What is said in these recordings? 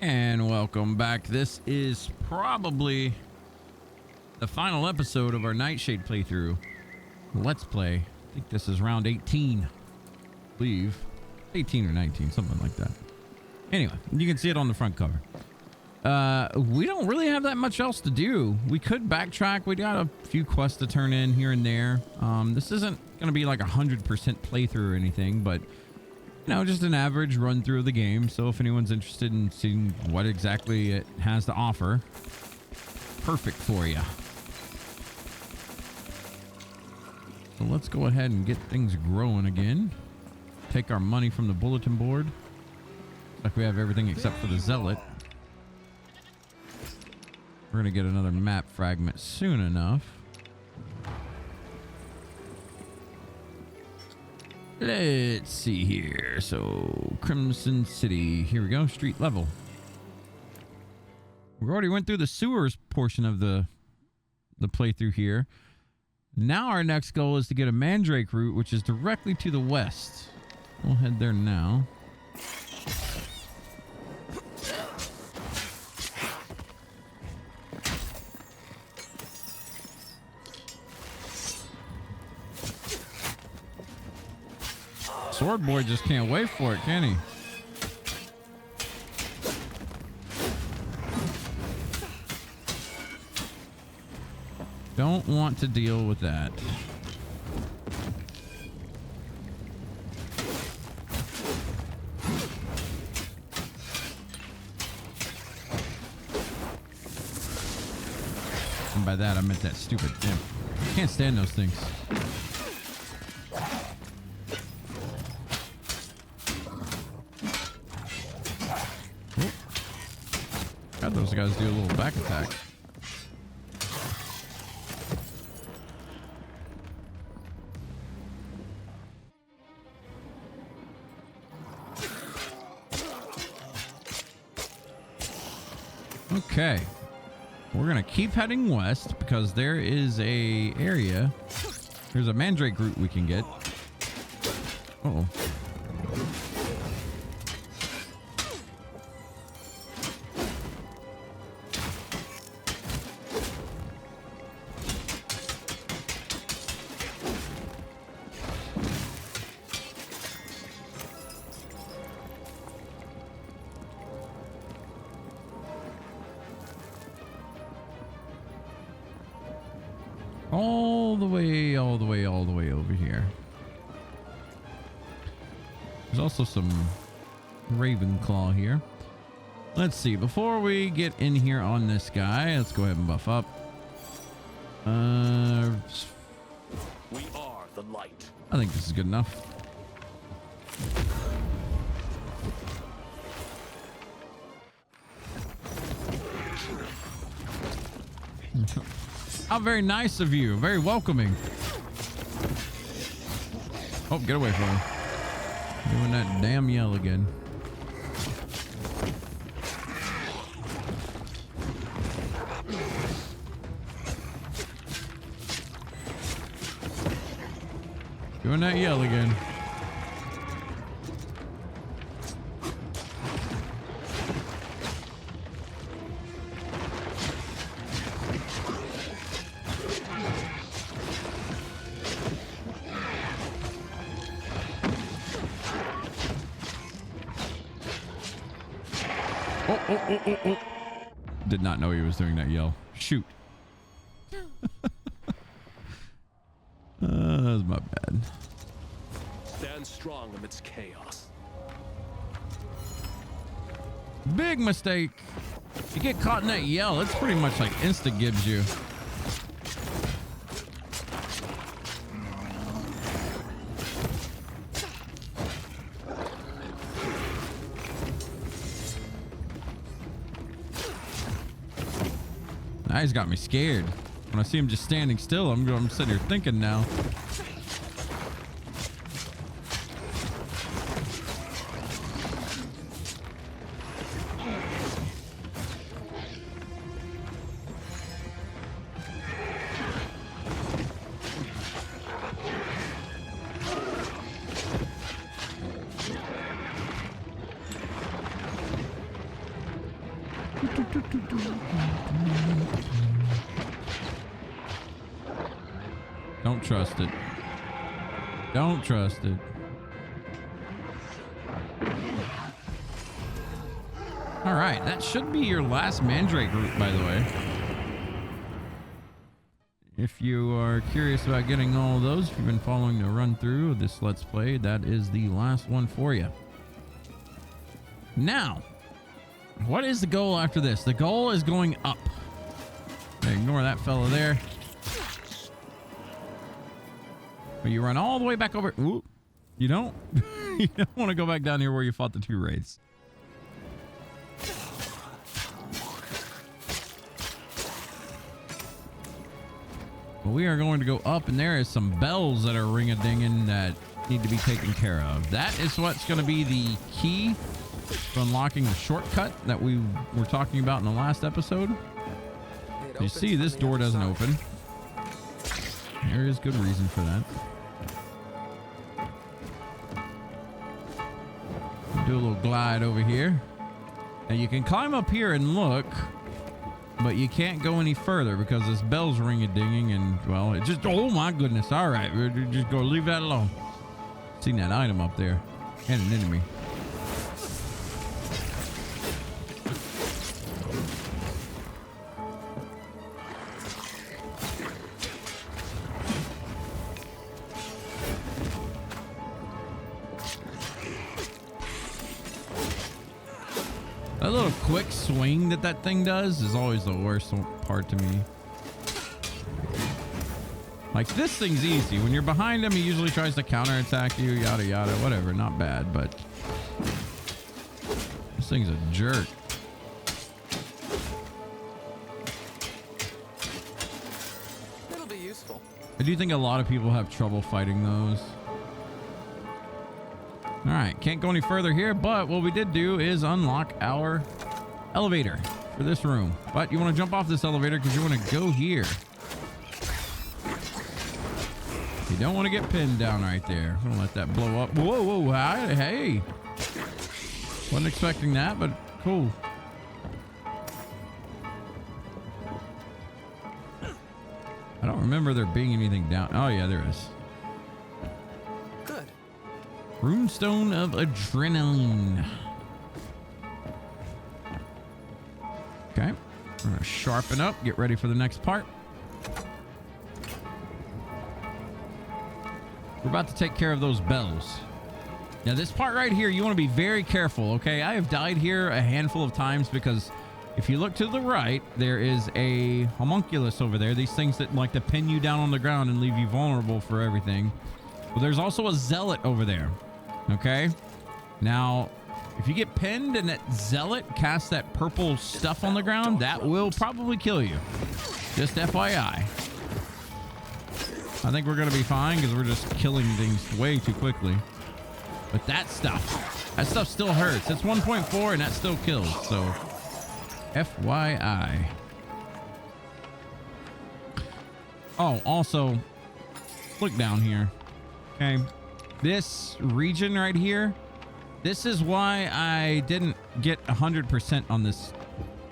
And welcome back. This is probably the final episode of our Nightshade playthrough. Let's play. I think this is round 18. I believe. 18 or 19, something like that. Anyway, you can see it on the front cover. We don't really have that much else to do. We could backtrack. We got a few quests to turn in here and there. This isn't going to be like 100% playthrough or anything, but you know, just an average run through of the game. So if anyone's interested in seeing what exactly it has to offer, perfect for you. So let's go ahead and get things growing again. Take our money from the bulletin board. Like we have everything except for the zealot. We're gonna get another map fragment soon enough. Let's see here. So Crimson City. Here we go. Street level. We already went through the sewers portion of the playthrough here. Now our next goal is to get a Mandrake route, which is directly to the west. We'll head there now. Sword boy just can't wait for it, can he? Don't want to deal with that. And by that I meant that stupid imp. Can't stand those things. God, those guys do a little back attack. Okay, we're gonna keep heading west because there is a area. There's a Mandrake route we can get. Uh-oh. All the way over here. There's also some Ravenclaw here. Let's see. Before we get in here on this guy, let's go ahead and buff up. We are the light. I think this is good enough. How very nice of you. Very welcoming. Oh, get away from him. Doing that damn yell again. Doing that yell again. Oh. Did not know he was doing that yell. Shoot. That was my bad. Stand strong amidst chaos. Big mistake. You get caught in that yell, it's pretty much like insta gives you. Now he's got me scared. When I see him just standing still, I'm sitting here thinking now. Don't trust it. Don't trust it. All right, that should be your last Mandrake route, by the way. If you are curious about getting all of those, if you've been following the run through of this Let's Play, that is the last one for you. Now, what is the goal after this? The goal is going up. Ignore that fella there. But you run all the way back over. Ooh, you don't? You don't want to go back down here where you fought the two wraiths. But we are going to go up, and there is some bells that are ring-a-dinging that need to be taken care of. That is what's going to be the key for unlocking the shortcut that we were talking about in the last episode. You see, this door doesn't open. There is good reason for that. Do a little glide over here. Now you can climb up here and look, but you can't go any further because this bell's ring-a-dinging, and well, it just, oh my goodness. All right, we're just gonna leave that alone. Seen that item up there and an enemy. That little quick swing that thing does is always the worst part to me. Like, this thing's easy. When you're behind him, he usually tries to counterattack you, yada yada, whatever. Not bad, but this thing's a jerk. It'll be useful. I do think a lot of people have trouble fighting those. All right, can't go any further here, but what we did do is unlock our elevator for this room. But you want to jump off this elevator because you want to go here. You don't want to get pinned down right there. I'm gonna let that blow up. Whoa, whoa, hey. Wasn't expecting that, but cool. I don't remember there being anything down. Oh yeah, there is. Runestone of Adrenaline. Okay. We're going to sharpen up. Get ready for the next part. We're about to take care of those bells. Now, this part right here, you want to be very careful, okay? I have died here a handful of times because if you look to the right, there is a homunculus over there. These things that like to pin you down on the ground and leave you vulnerable for everything. Well, there's also a zealot over there. Okay, now if you get pinned and that zealot casts that purple stuff on the ground, that will probably kill you. Just FYI. I think we're gonna be fine because we're just killing things way too quickly. But that stuff still hurts. It's 1.4 and that still kills. So FYI. Oh, also look down here. Okay. This region right here, this is why I didn't get 100% on this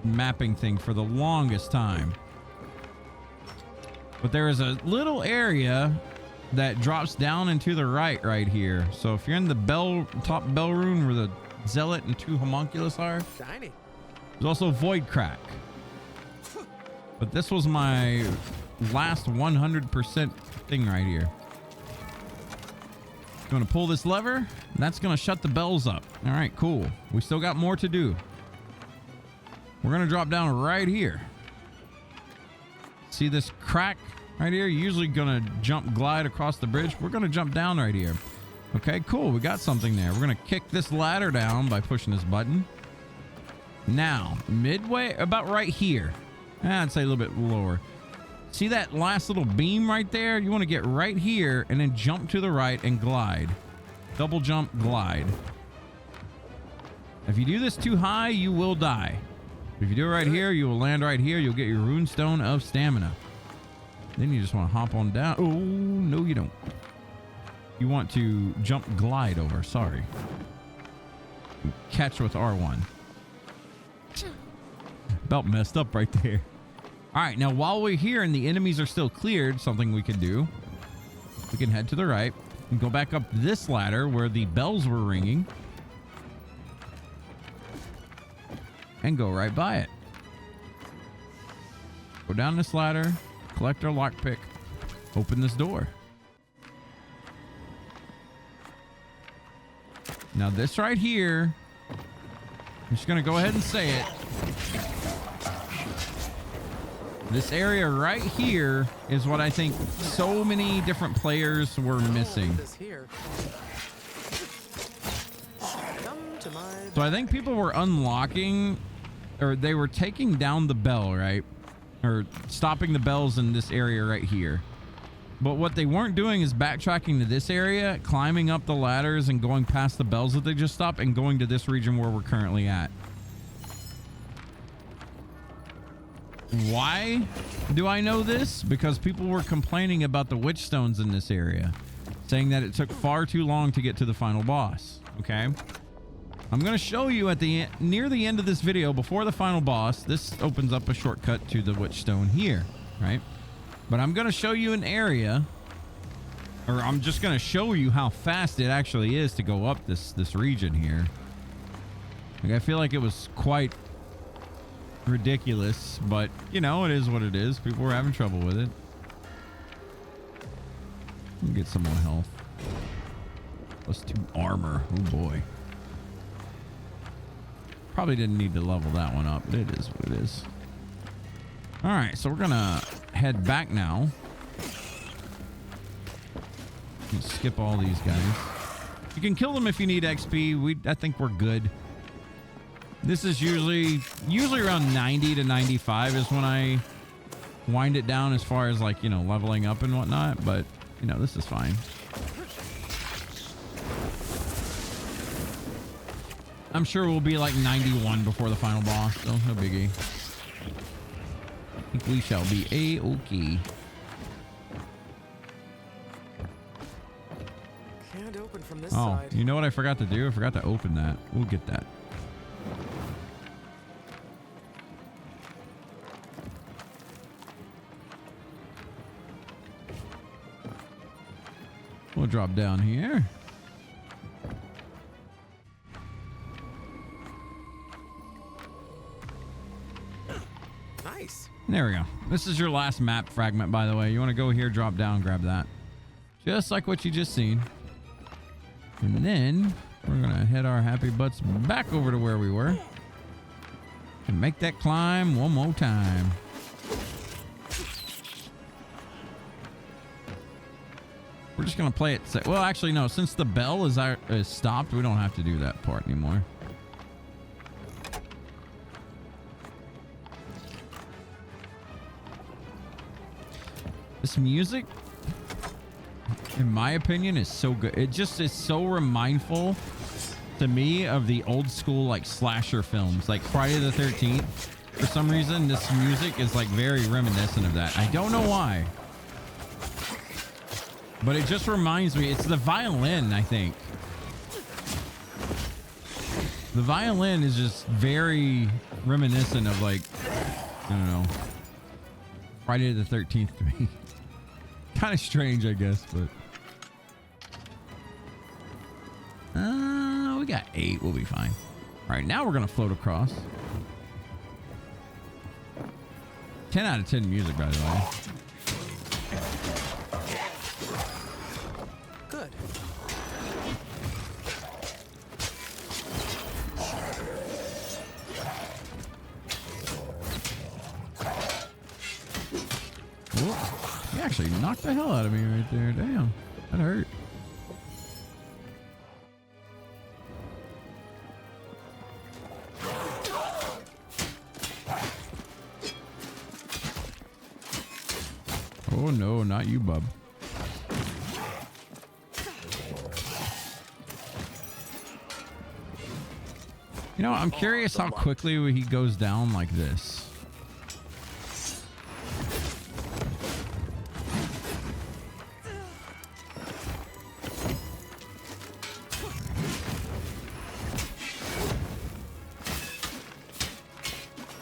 mapping thing for the longest time. But there is a little area that drops down and to the right here. So if you're in the top bell room where the zealot and two homunculus are, shiny. There's also void crack. But this was my last 100% thing right here. Going to pull this lever, and that's going to shut the bells up. All right, cool. We still got more to do. We're going to drop down right here. See this crack right here? You're usually going to glide across the bridge. We're going to jump down right here. Okay, cool. We got something there. We're going to kick this ladder down by pushing this button. Now, midway, about right here. I'd say a little bit lower. See that last little beam right there? You want to get right here and then jump to the right and glide. Double jump, glide. If you do this too high, you will die. If you do it right here, you will land right here. You'll get your Runestone of Stamina. Then you just want to hop on down. Oh, no, you don't. You want to jump glide over. Sorry. Catch with R1. Felt messed up right there. All right, now while we're here and the enemies are still cleared, something we can do. We can head to the right and go back up this ladder where the bells were ringing. And go right by it. Go down this ladder, collect our lockpick, open this door. Now this right here, I'm just going to go ahead and say it. This area right here is what I think so many different players were missing. So I think people were unlocking, or they were taking down the bell, right? Or stopping the bells in this area right here. But what they weren't doing is backtracking to this area, climbing up the ladders and going past the bells that they just stopped and going to this region where we're currently at. Why do I know this? Because people were complaining about the witch stones in this area, saying that it took far too long to get to the final boss. Okay, I'm going to show you at the near the end of this video, before the final boss. This opens up a shortcut to the witch stone here, right? But I'm going to show you an area, or I'm just going to show you how fast it actually is to go up this region here. Like, I feel like it was quite ridiculous, but you know, it is what it is. People were having trouble with it. Let me get some more health. +2 armor. Oh boy. Probably didn't need to level that one up, but it is what it is. All right, so we're gonna head back now. Skip all these guys. You can kill them if you need XP. I think we're good. This is usually around 90 to 95 is when I wind it down as far as, like, you know, leveling up and whatnot. But, you know, this is fine. I'm sure we'll be like 91 before the final boss, so no biggie. I think we shall be A-okay. Can't open from this side. You know what I forgot to do? I forgot to open that. We'll get that. We'll drop down here. Nice. There we go. This is your last map fragment, by the way. You want to go here, drop down, grab that. Just like what you just seen. And then we're going to head our happy butts back over to where we were. And make that climb one more time. We're just going to play it. Well, actually, no. Since the bell is stopped, we don't have to do that part anymore. This music, in my opinion, is so good. It just is so remindful to me of the old school, like, slasher films, like Friday the 13th. For some reason, this music is, like, very reminiscent of that. I don't know why. But it just reminds me, it's the violin, I think. The violin is just very reminiscent of, like, I don't know, Friday the 13th to me. Kind of strange, I guess, but we got 8. We'll be fine. All right, now we're gonna float across. 10 out of 10 music, by the way. Good. Whoa. He actually knocked the hell out of me right there. Damn, that hurt. Oh no, not you, bub. You know, I'm curious how quickly he goes down like this.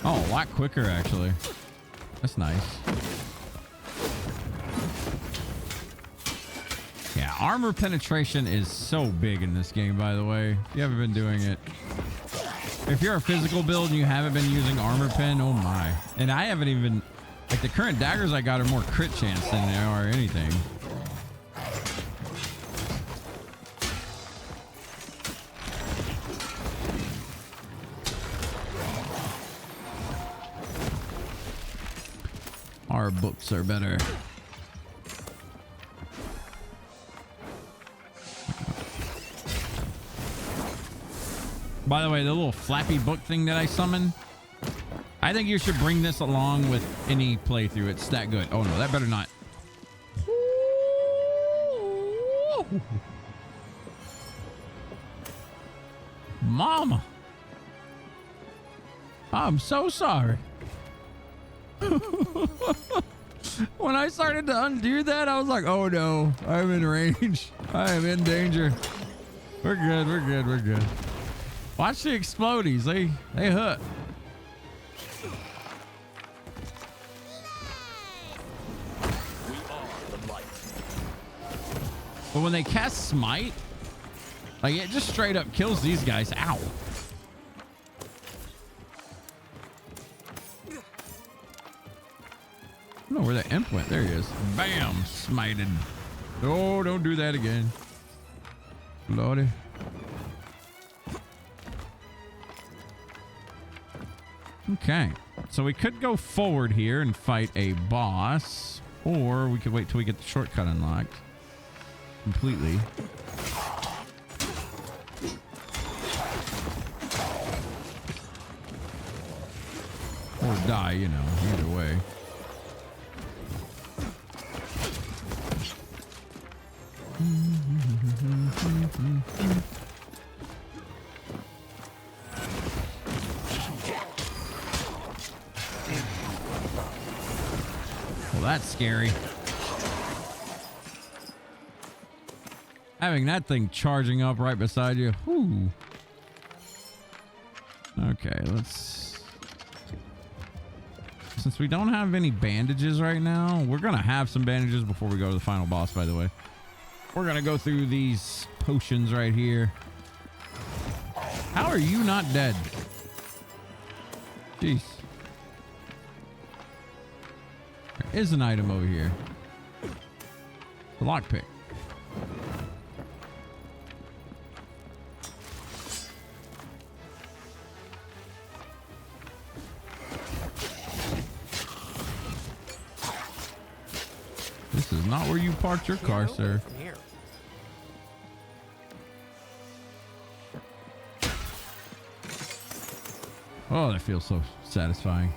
Oh, a lot quicker, actually. That's nice. Yeah, armor penetration is so big in this game, by the way. If you haven't been doing it. If you're a physical build and you haven't been using armor pen, oh my. And I haven't even... Like, the current daggers I got are more crit chance than they are anything. Our books are better. By the way, the little flappy book thing that I summoned, I think you should bring this along with any playthrough. It's that good. Oh no, that better not. Mama, I'm so sorry. When I started to undo that, I was like, oh no, I'm in range. I am in danger. We're good, we're good, we're good. Watch the explodies. They hurt. We are the light. But when they cast smite, like it just straight up kills these guys. Ow. I don't know where the imp went. There he is. Bam! Smited. Oh, don't do that again. Lordy. Okay. So we could go forward here and fight a boss. Or we could wait till we get the shortcut unlocked. Completely. Or die, you know, either way. Well, that's scary. Having that thing charging up right beside you. Whew. Okay, let's... Since we don't have any bandages right now, we're going to have some bandages before we go to the final boss, by the way. We're going to go through these potions right here. How are you not dead? Jeez. There is an item over here. The lockpick. This is not where you parked your car, sir. Oh, that feels so satisfying.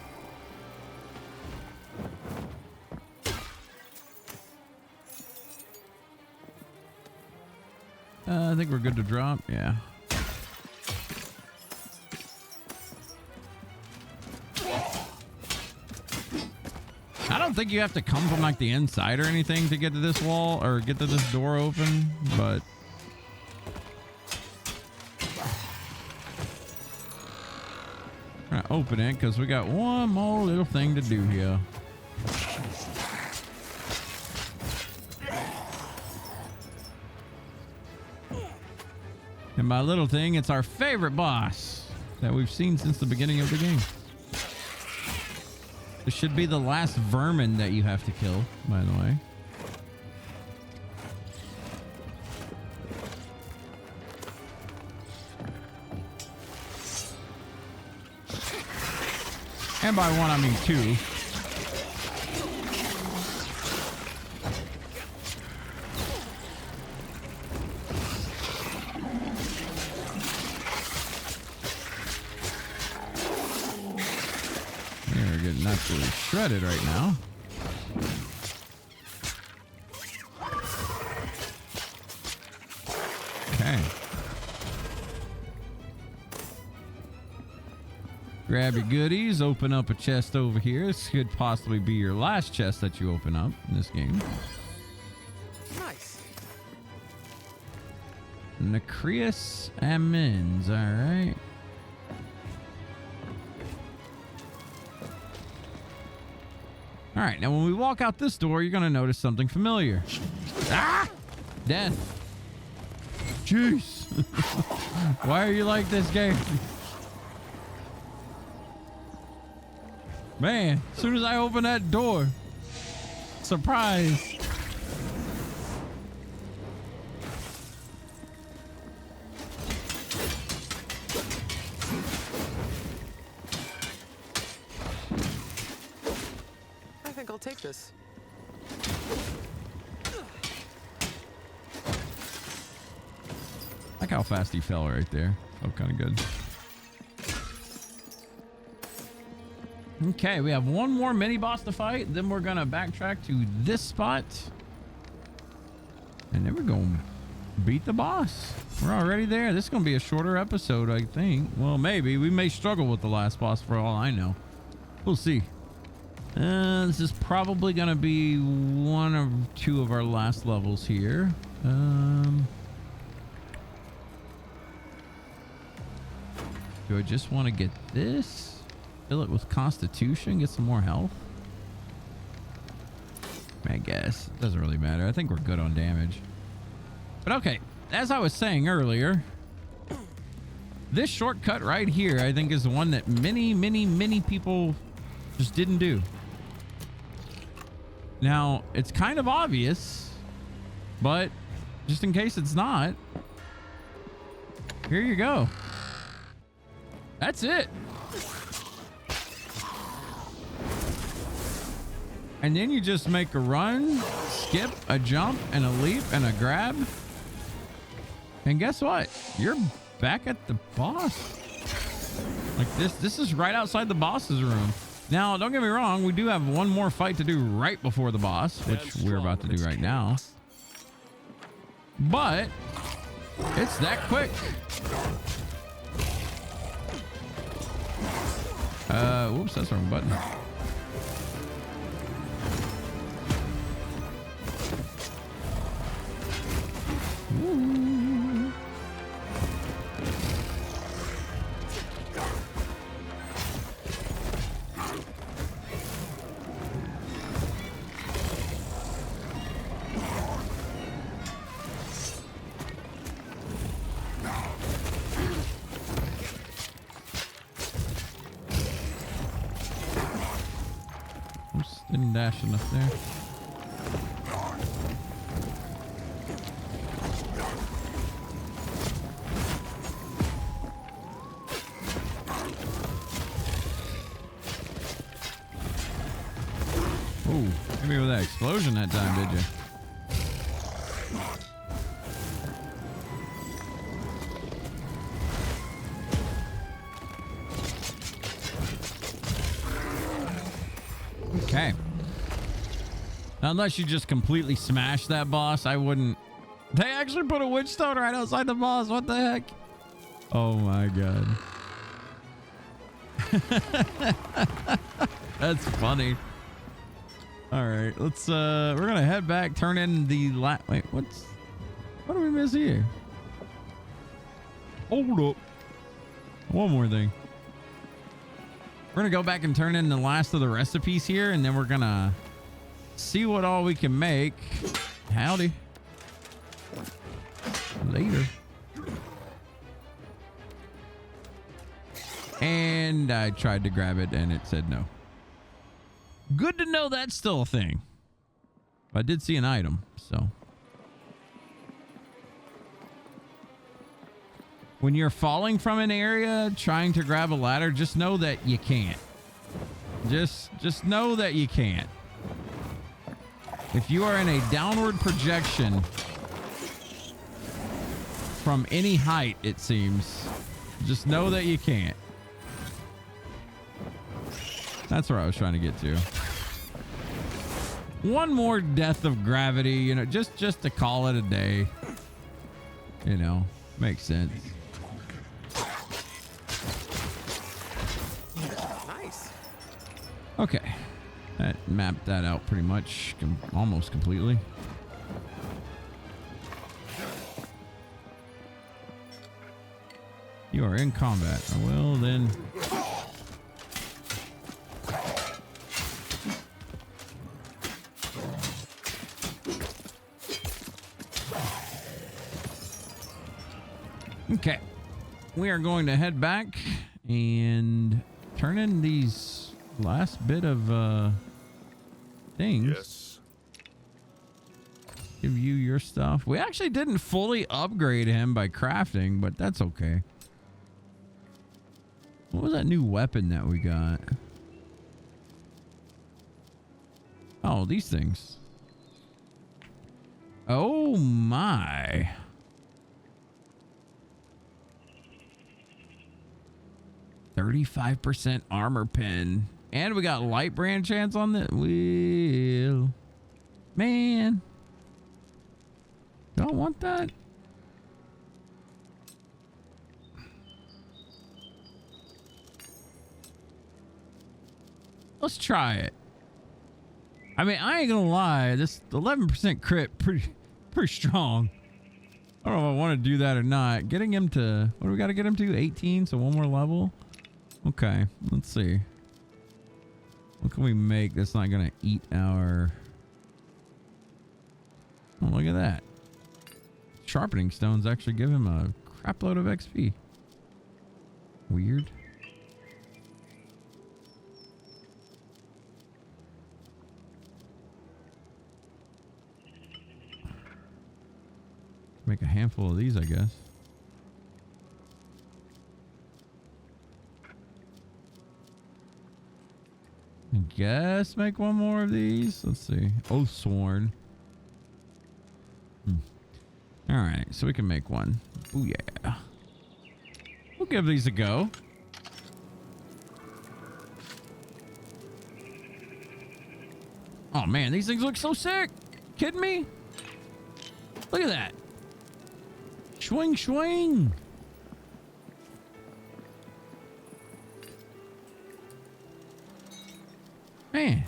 I think we're good to drop. Yeah. I don't think you have to come from like the inside or anything to get to this wall or get to this door open, but we're gonna open it because we got one more little thing to do here. And by little thing, it's our favorite boss that we've seen since the beginning of the game. This should be the last vermin that you have to kill, by the way. And by one, I mean two. They're getting absolutely shredded right now. Okay. Grab your goodies, open up a chest over here. This could possibly be your last chest that you open up in this game. Nice. Nacreus Amens, alright. right, now when we walk out this door, you're gonna notice something familiar. Ah! Death. Jeez. Why are you like this game? Man, as soon as I open that door, surprise. I think I'll take this. Like how fast he fell right there. Felt kind of good. Okay, we have one more mini boss to fight. Then we're gonna backtrack to this spot. And then we're gonna beat the boss. We're already there. This is gonna be a shorter episode, I think. Well, maybe. We may struggle with the last boss for all I know. We'll see. This is probably gonna be one or two of our last levels here. Do I just want to get this? Fill it with Constitution, get some more health? I guess. It doesn't really matter. I think we're good on damage. But okay, as I was saying earlier, this shortcut right here, I think is the one that many people just didn't do. Now, it's kind of obvious, but just in case it's not, here you go. That's it. And then you just make a run, skip, a jump, and a leap, and a grab. And guess what? You're back at the boss. Like this is right outside the boss's room. Now, don't get me wrong. We do have one more fight to do right before the boss, which we're about to do right now. But it's that quick. Whoops, that's the wrong button. Ooh. Oops, didn't dash enough there. Ooh, hit me with that explosion that time, did you? Okay. Now, unless you just completely smash that boss, I wouldn't. They actually put a witch stone right outside the boss. What the heck? Oh my god. That's funny. All right, let's we're gonna head back, turn in the wait, what do we miss here? Hold up. One more thing. We're gonna go back and turn in the last of the recipes here, and then we're gonna see what all we can make. Howdy. Later. And I tried to grab it and it said no. Good to know that's still a thing. I did see an item, so. When you're falling from an area trying to grab a ladder, just know that you can't. Just know that you can't. If you are in a downward projection from any height, it seems, just know that you can't. That's where I was trying to get to. One more death of gravity, you know, just to call it a day. You know, makes sense. Nice. Okay. That mapped that out pretty much, almost completely. You are in combat. Well, then. Okay. We are going to head back and turn in these last bit of things. Yes. Give you your stuff. We actually didn't fully upgrade him by crafting, but that's okay. What was that new weapon that we got? Oh, these things. Oh my. %35% armor pen. And we got light brand chance on the wheel. Man. Don't want that. Let's try it. I mean, I ain't gonna lie. This 11% crit pretty strong. I don't know if I want to do that or not. Getting him to, what do we got to get him to? 18, so one more level. Okay, let's see. What can we make that's not gonna eat our... Oh, look at that. Sharpening stones actually give him a crap load of XP. Weird. Make a handful of these, I guess. I guess make one more of these. Let's see. Oath sworn. All right, so we can make one. Oh yeah. We'll give these a go. Oh man, these things look so sick. Kidding me? Look at that. Swing, swing. Man.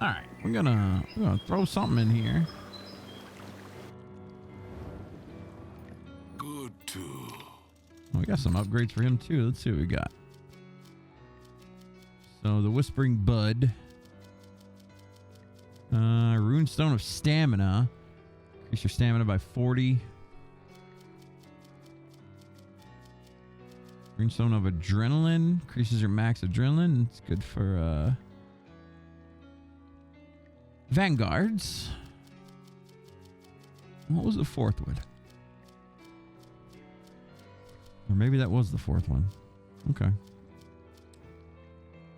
All right, we're gonna throw something in here. Good too. Oh, we got some upgrades for him too. Let's see what we got. So the Whispering Bud. Runestone of Stamina. Increase your stamina by 40. Runestone of Adrenaline. Increases your max adrenaline. It's good for Vanguards. What was the fourth one? Or maybe that was the fourth one. Okay.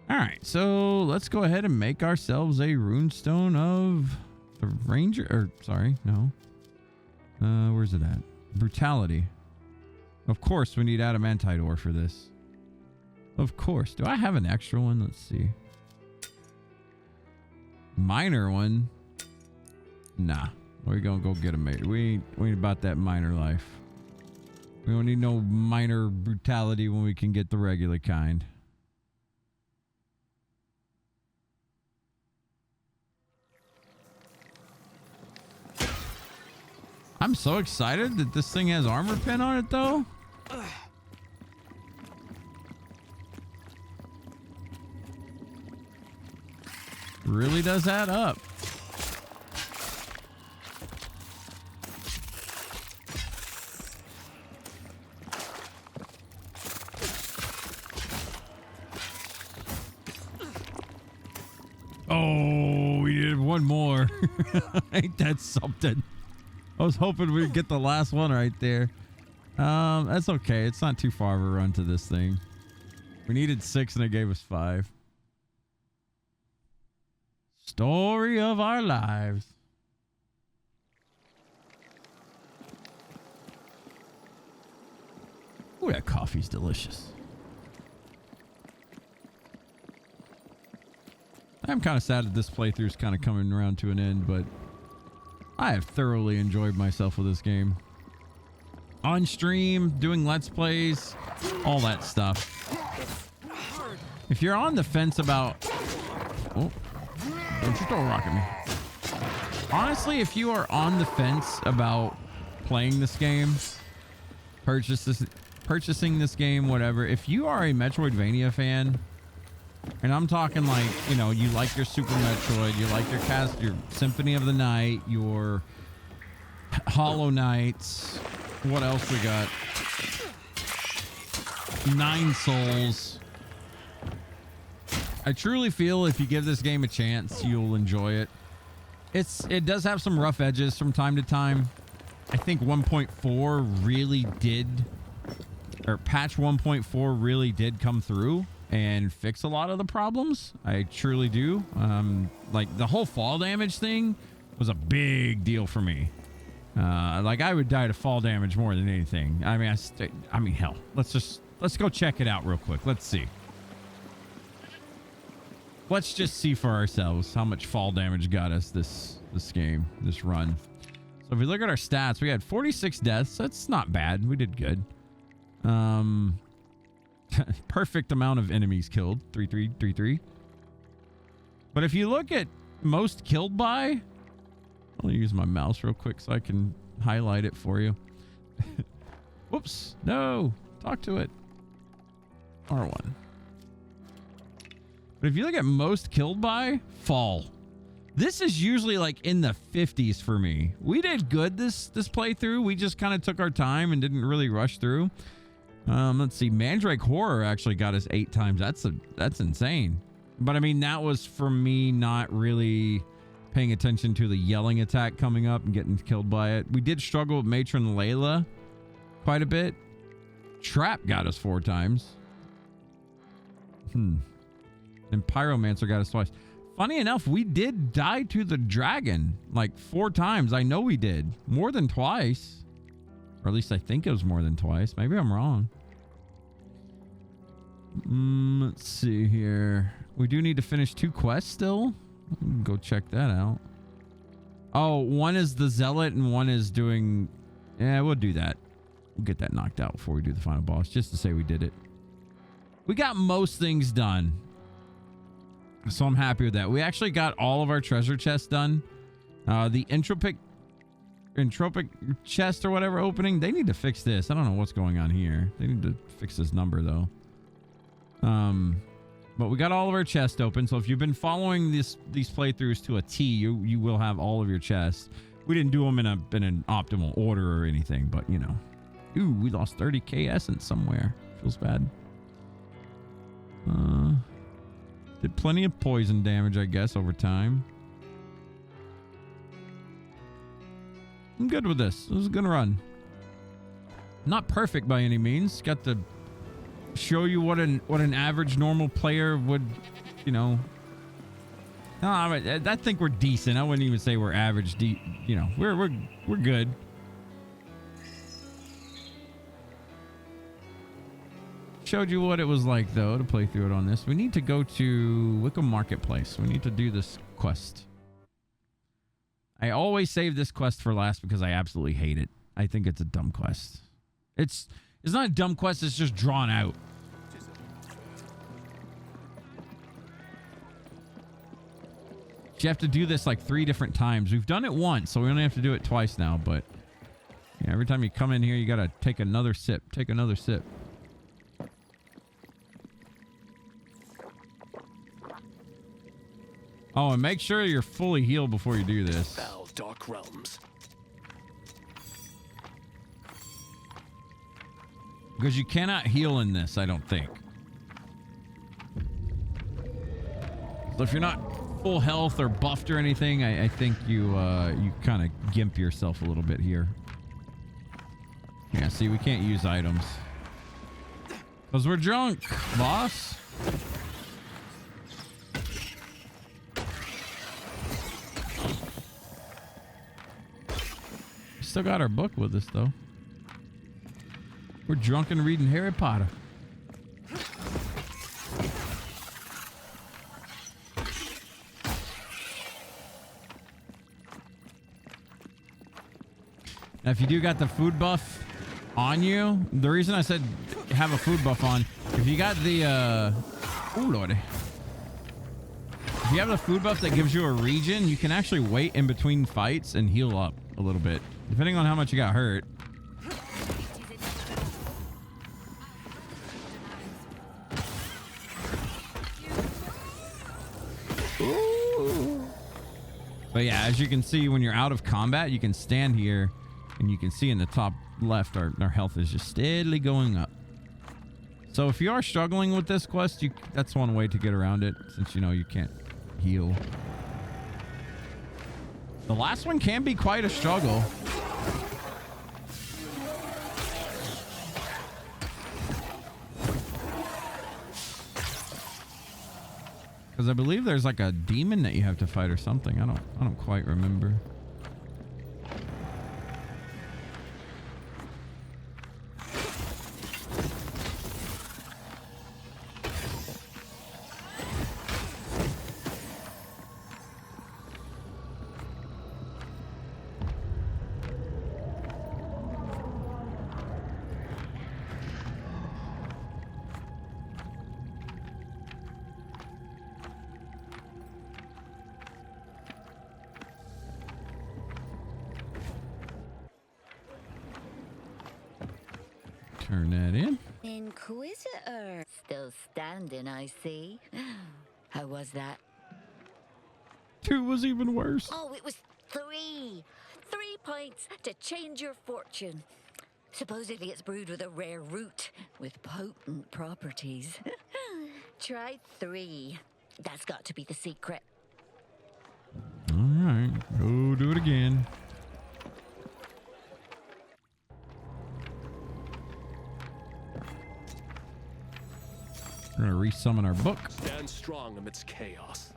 All right, so let's go ahead and make ourselves a runestone of the ranger. Or sorry, no. Where's it at? Brutality. Of course, we need adamantite ore for this. Of course. Do I have an extra one? Let's see. Minor one. Nah, we're gonna go get a mate. We ain't about that minor life. We don't need no minor brutality when we can get the regular kind. I'm so excited that this thing has armor pen on it though. Really does add up. Oh, we did one more. Ain't that something? I was hoping we'd get the last one right there. That's okay. It's not too far of a run to this thing. We needed 6 and it gave us 5. Story of our lives. Ooh, that coffee's delicious. I'm kind of sad that this playthrough is kind of coming around to an end, but I have thoroughly enjoyed myself with this game. On stream, doing Let's Plays, all that stuff. If you're on the fence about... Oh, don't you throw a rock at me. Honestly, if you are on the fence about playing this game, purchasing this game, whatever, if you are a Metroidvania fan, and I'm talking like, you know, you like your Super Metroid, you like your Symphony of the Night, your Hollow Knights. What else we got? 9 souls. I truly feel if you give this game a chance, you'll enjoy it. It does have some rough edges from time to time. I think 1.4 really did, or patch 1.4 really did come through and fix a lot of the problems. I truly do. Like the whole fall damage thing was a big deal for me. Like I would die to fall damage more than anything. I mean, hell, let's go check it out real quick. Let's see. Let's just see for ourselves how much fall damage got us this game, this run. So if we look at our stats, we had 46 deaths. That's not bad. We did good. Perfect amount of enemies killed. 3-3-3-3. But if you look at most killed by, I'll use my mouse real quick so I can highlight it for you. Whoops. No. Talk to it. R1. But if you look at most killed by, fall. This is usually like in the 50s for me. We did good this playthrough. We just kind of took our time and didn't really rush through. Let's see. Mandragora actually got us 8 times. That's insane. But I mean, that was for me not really paying attention to the yelling attack coming up and getting killed by it. We did struggle with Matron Layla quite a bit. Trap got us 4 times. And Pyromancer got us twice. Funny enough, we did die to the dragon like 4 times. I know we did. More than twice. Or at least I think it was more than twice. Maybe I'm wrong. Let's see here. We do need to finish 2 quests still. We can go check that out. Oh, one is the Zealot and one is doing... Yeah, we'll do that. We'll get that knocked out before we do the final boss, just to say we did it. We got most things done. So I'm happy with that. We actually got all of our treasure chests done. The entropic chest or whatever opening, they need to fix this. I don't know what's going on here. They need to fix this number though. But we got all of our chests open. So if you've been following these playthroughs to a T, you will have all of your chests. We didn't do them in an optimal order or anything, but you know. Ooh, we lost 30k essence somewhere. Feels bad. Did plenty of poison damage, I guess, over time. I'm good with this. This is a good run. Not perfect by any means. Got to show you what an average normal player would, you know. No, I think we're decent. I wouldn't even say we're average. You know, we're good. Showed you what it was like though to play through it on this. We need to go to Wickham Marketplace. We need to do this quest. I always save this quest for last because I absolutely hate it. I think it's a dumb quest. It's not a dumb quest, it's just drawn out. You have to do this like 3 different times. We've done it once, so we only have to do it twice now, but yeah, every time you come in here, you gotta take another sip. Take another sip. Oh, and make sure you're fully healed before you do this. Foul dark realms. Because you cannot heal in this, I don't think. So if you're not full health or buffed or anything, I think you kind of gimp yourself a little bit here. Yeah, see, we can't use items. Because we're drunk, boss. Still got our book with us though. We're drunk and reading Harry Potter. Now, if you do got the food buff on you, the reason I said have a food buff on, if you got the oh lordy. If you have the food buff that gives you a regen, you can actually wait in between fights and heal up a little bit, depending on how much you got hurt. Ooh. But yeah, as you can see, when you're out of combat, you can stand here And you can see in the top left, our health is just steadily going up. So if you are struggling with this quest, that's one way to get around it, since you know you can't heal. The last one can be quite a struggle. Because I believe there's like a demon that you have to fight or something. I don't quite remember. Turn that in. Inquisitor. Still standing, I see. How was that? 2 was even worse. Oh, it was 3. 3 points to change your fortune. Supposedly it's brewed with a rare root with potent properties. Try 3. That's got to be the secret. All right, go do it again. We're gonna resummon our book. Stand strong amidst chaos.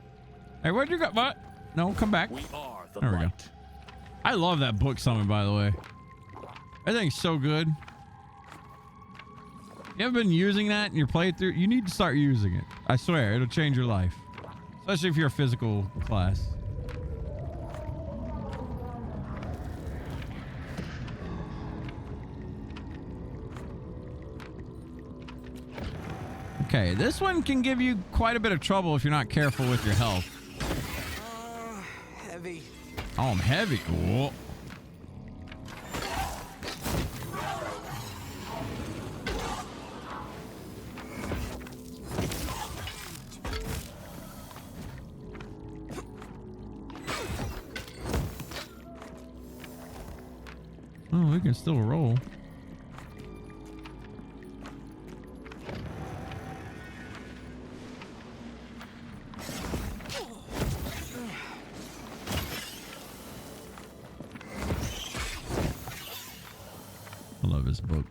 Hey, where'd you go? What? No, come back. We are the There we go. light. I love that book summon, by the way. I think it's so good. You haven't been using that in your playthrough? You need to start using it. I swear, it'll change your life. Especially if you're a physical class. Okay, this one can give you quite a bit of trouble if you're not careful with your health. Heavy. Oh, I'm heavy. Whoa. Oh, we can still roll. I love this book.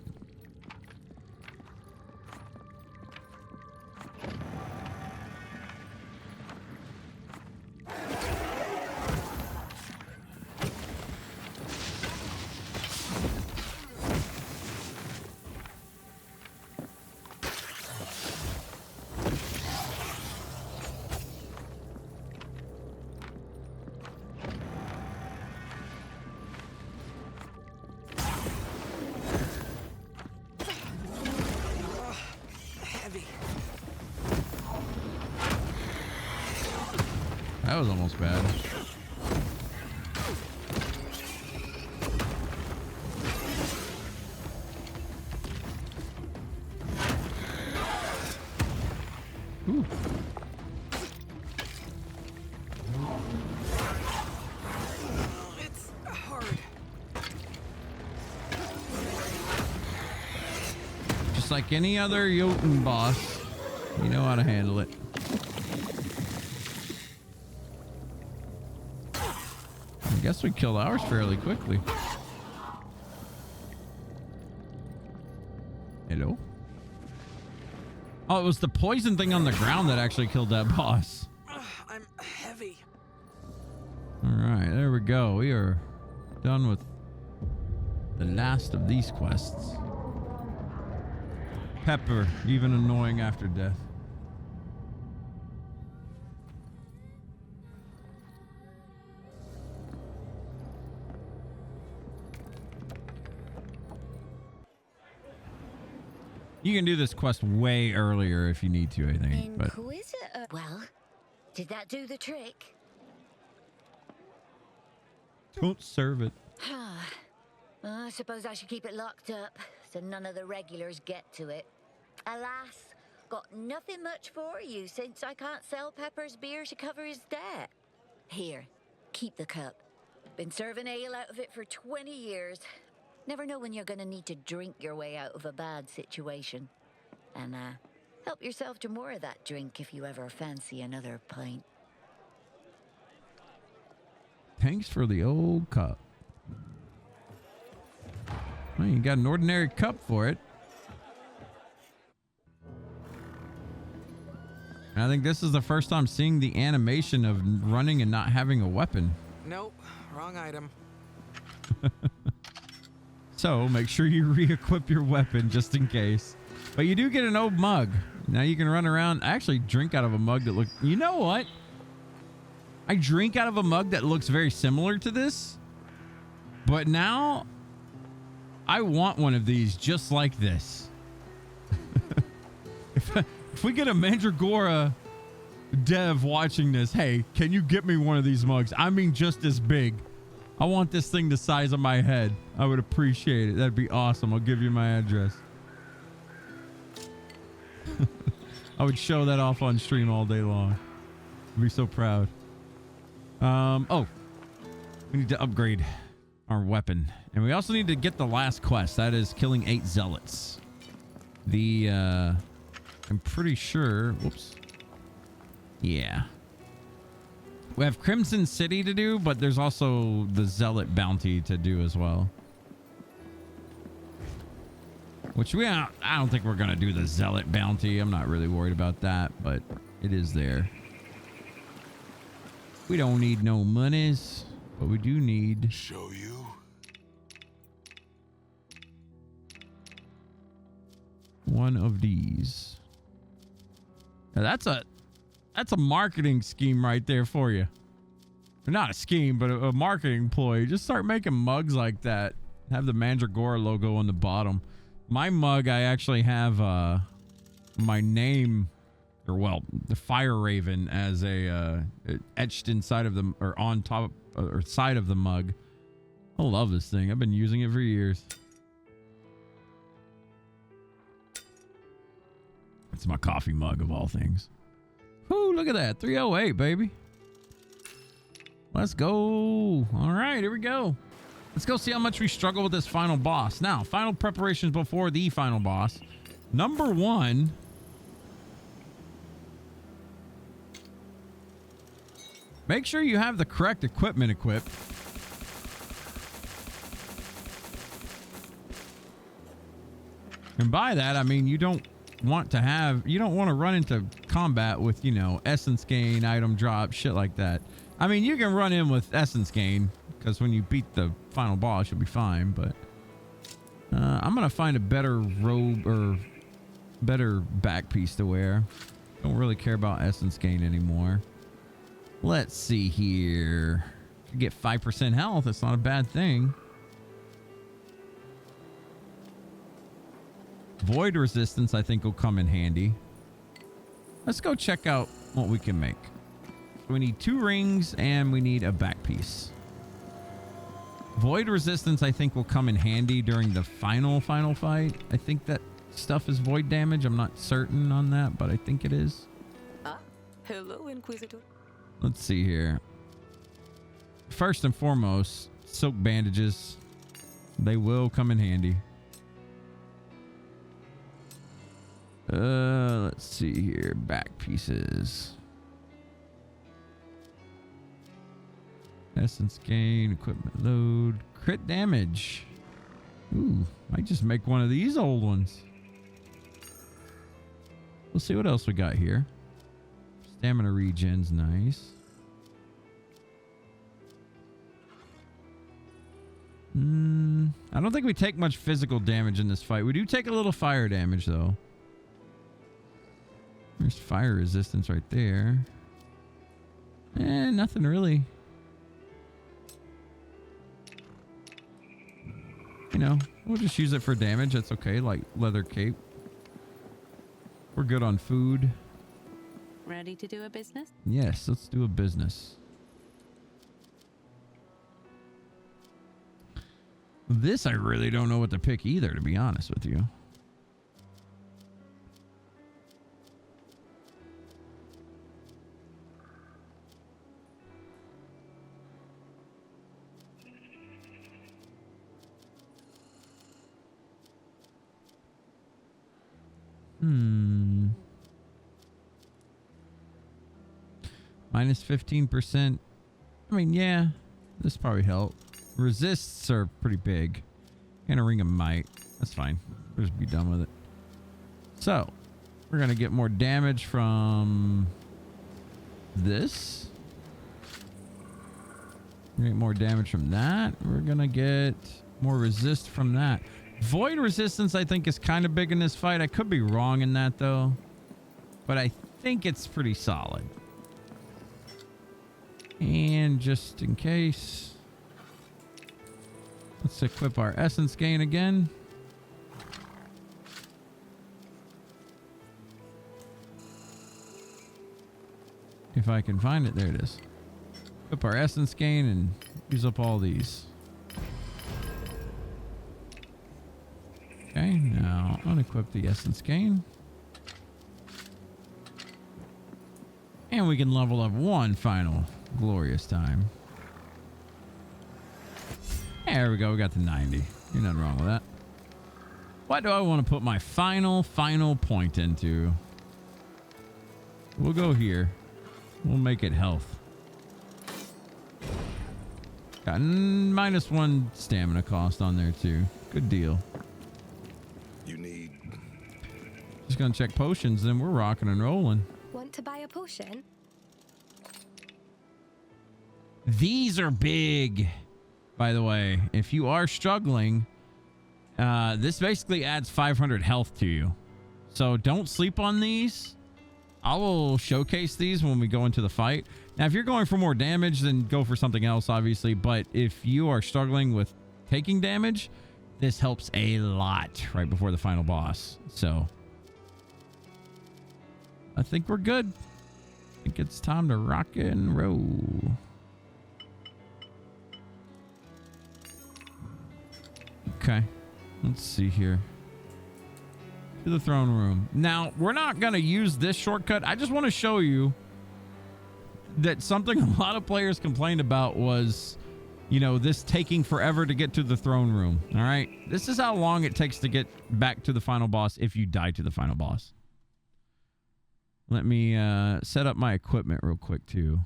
Heavy. That was almost bad. Ooh. It's hard. Just like any other Jotun boss, you know how to handle it. I guess we killed ours fairly quickly. Hello? Oh, it was the poison thing on the ground that actually killed that boss. I'm heavy. All right, there we go. We are done with the last of these quests. Pepper, even annoying after death. You can do this quest way earlier if you need to, I think. But Inquisitor. Well, did that do the trick? don't serve it. I suppose I should keep it locked up so none of the regulars get to it. Alas, got nothing much for you since I can't sell Pepper's beer to cover his debt. Here, keep the cup. Been serving ale out of it for 20 years. Never know when you're gonna need to drink your way out of a bad situation. And, help yourself to more of that drink if you ever fancy another pint. Thanks for the old cup. Well, you got an ordinary cup for it. And I think this is the first time seeing the animation of running and not having a weapon. Nope, wrong item. So make sure you re-equip your weapon just in case. But you do get an old mug. Now you can run around. I actually drink out of a mug that looks... You know what? I drink out of a mug that looks very similar to this. But now I want one of these just like this. If we get a Mandragora dev watching this, hey, can you get me one of these mugs? I mean, just as big. I want this thing the size of my head. I would appreciate it. That'd be awesome. I'll give you my address. I would show that off on stream all day long. I'd be so proud. Oh, we need to upgrade our weapon. And we also need to get the last quest. That is killing 8 zealots. I'm pretty sure. Whoops. Yeah. We have Crimson City to do, but there's also the Zealot bounty to do as well. Which I don't think we're going to do the Zealot bounty. I'm not really worried about that, but it is there. We don't need no monies, but we do need... Show you? one of these. Now that's a marketing scheme right there for you. Or not a scheme, but a marketing ploy. Just start making mugs like that. Have the Mandragora logo on the bottom. My mug, I actually have my name, or well, the Fire Raven as a etched inside of the, or on top or side of the mug. I love this thing. I've been using it for years. It's my coffee mug of all things. Whoo, look at that. 308, baby. Let's go. All right, here we go. Let's go see how much we struggle with this final boss. Now, final preparations before the final boss. Number 1. Make sure you have the correct equipment equipped. And by that, I mean you don't want to run into combat with, you know, essence gain, item drop, shit like that. I mean, you can run in with essence gain because when you beat the final boss, you'll be fine. But I'm going to find a better robe or better back piece to wear. Don't really care about essence gain anymore. Let's see here. You get 5% health. That's not a bad thing. Void resistance, I think, will come in handy. Let's go check out what we can make. We need 2 rings and we need a back piece. Void resistance, I think, will come in handy during the final fight. I think that stuff is void damage. I'm not certain on that, but I think it is. Ah, hello, Inquisitor. Let's see here. First and foremost, silk bandages. They will come in handy. Let's see here. Back pieces. Essence gain, equipment load, crit damage. Ooh, might just make one of these old ones. We'll see what else we got here. Stamina regen's nice. I don't think we take much physical damage in this fight. We do take a little fire damage though. There's fire resistance right there. Nothing really. You know, we'll just use it for damage. That's okay. Like leather cape. We're good on food. Ready to do a business? Yes, let's do a business. This I really don't know what to pick either, to be honest with you. Minus 15%. I mean, yeah, this probably help. Resists are pretty big. And a ring of might. That's fine. We'll just be done with it. So, we're going to get more damage from this. We're going to get more damage from that. We're going to get more resist from that. Void resistance, I think, is kind of big in this fight. I could be wrong in that, though. But I think it's pretty solid. And just in case, let's equip our essence gain again. If I can find it, there it is. Equip our essence gain and use up all these. Okay, now unequip the essence gain. And we can level up one final glorious time. There we go. We got to 90. You're nothing wrong with that. What do I want to put my final point into? We'll go here. We'll make it health. Got -1 stamina cost on there too. Good deal. You need... Just gonna check potions, then we're rocking and rolling. Want to buy a potion? These are big, by the way. If you are struggling, this basically adds 500 health to you. So don't sleep on these. I will showcase these when we go into the fight. Now, if you're going for more damage, then go for something else, obviously. But if you are struggling with taking damage, this helps a lot right before the final boss. So I think we're good. I think it's time to rock and roll. Okay, let's see here. To the throne room. Now, we're not going to use this shortcut. I just want to show you that something a lot of players complained about was, you know, this taking forever to get to the throne room. All right, this is how long it takes to get back to the final boss if you die to the final boss. Let me set up my equipment real quick too.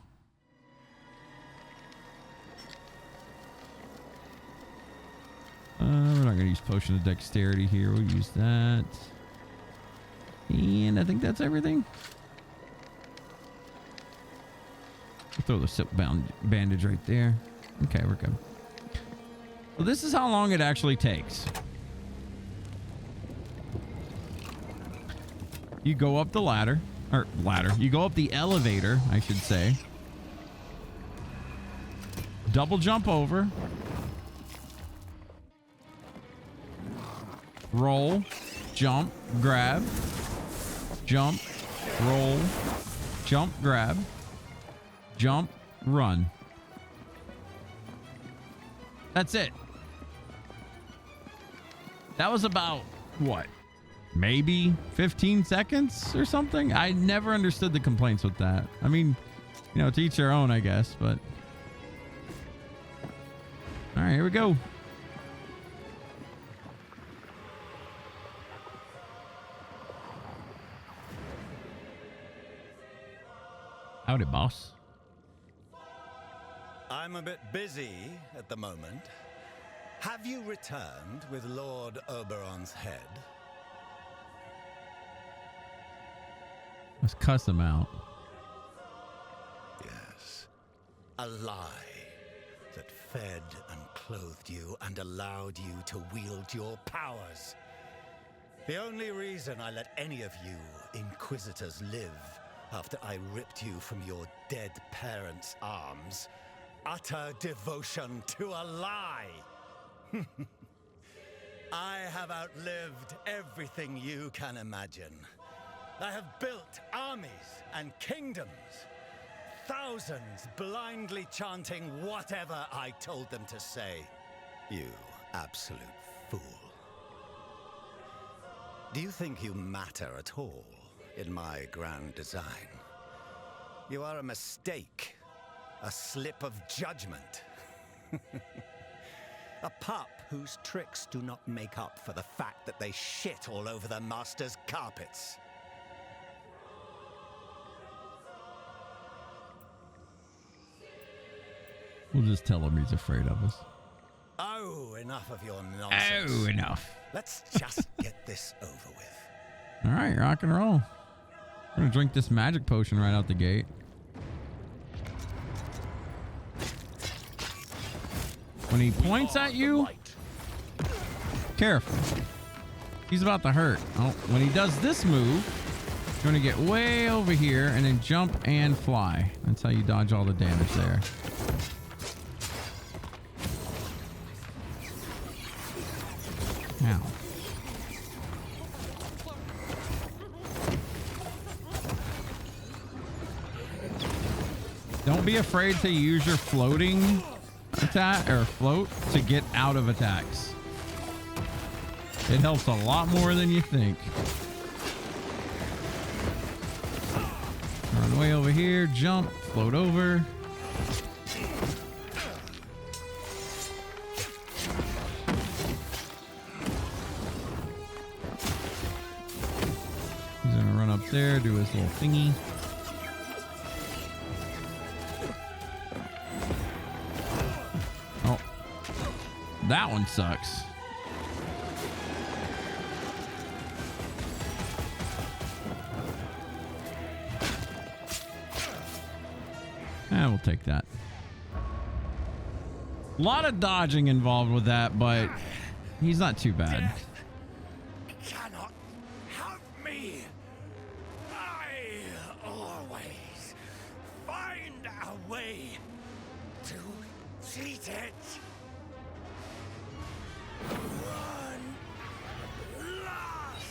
We're not going to use Potion of Dexterity here. We'll use that. And I think that's everything. We'll throw the silk bandage right there. Okay, we're good. Well, this is how long it actually takes. You go up the ladder. Or ladder. You go up the elevator, I should say. Double jump over. Roll, jump, grab, jump, roll, jump, grab, jump, run. That's it. That was about, what, maybe 15 seconds or something? I never understood the complaints with that. I mean, you know, to each their own, I guess, but... All right, here we go. Howdy, boss. I'm a bit busy at the moment. Have you returned with Lord Oberon's head? Let's cuss him out. Yes. A lie that fed and clothed you and allowed you to wield your powers. The only reason I let any of you Inquisitors live after I ripped you from your dead parents' arms. Utter devotion to a lie. I have outlived everything you can imagine. I have built armies and kingdoms. Thousands blindly chanting whatever I told them to say. You absolute fool. Do you think you matter at all in my grand design? You are a mistake, a slip of judgment. A pup whose tricks do not make up for the fact that they shit all over their master's carpets. We'll just tell him he's afraid of us. Oh, enough of your nonsense. Oh, enough. Let's just get this over with. All right, rock and roll. We're gonna drink this magic potion right out the gate. When he points at you, careful. He's about to hurt. Oh, when he does this move, you're gonna get way over here and then jump and fly. That's how you dodge all the damage there. Ow. Don't be afraid to use your floating attack or float to get out of attacks. It helps a lot more than you think. Run way over here, jump, float over. He's gonna run up there, do his little thingy. Oh, that one sucks. We'll take that. A lot of dodging involved with that, but he's not too bad. Death cannot help me. I always find a way to cheat it. One last